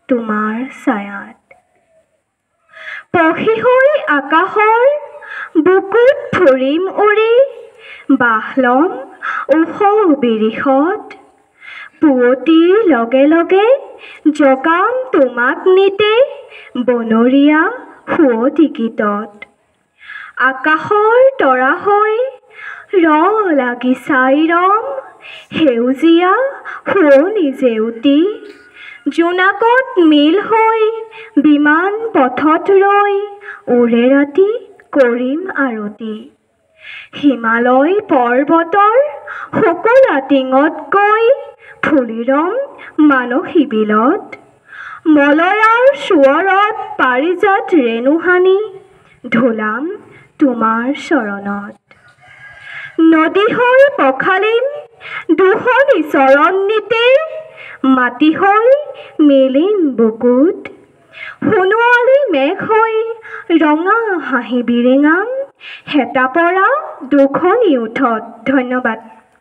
তোমাৰ ছায়াত। পখী হৈ আকাশৰ বুকুত ফুৰিম উৰি, বাহ ল'ম ওখ বিৰিখত। পুৱতিৰ লগে লগে জগাম তোমাক নিতে, বনৰীয়া শুৱতি গীতত। আকাশৰ তৰা হৈ লাগি চাই ৰম, সেউজীয়া শুৱনি জেউতি। জোনাকত মিল হৈ বিমান পথত ৰৈ, উৰে ৰাতি কৰিম আৰতি। হিমালয় পৰ্বতৰ শুকুলা টিঙত গৈ, ফুলি ৰম মানসী বিলত। মলয়াৰ সোঁৱৰত পাৰিজাত ৰেণু সানি, ঢোলাম তোমাৰ চৰণত। নদী হৈ পখালিম দুখনি চৰণ নিতে, মাটি হৈ মেলিম বুকুত। সোণোৱালী মেঘ হৈ ৰঙা হাঁহি বিৰিঙাম, হেতা পৰা দুখনি ওঠত। ধন্যবাদ।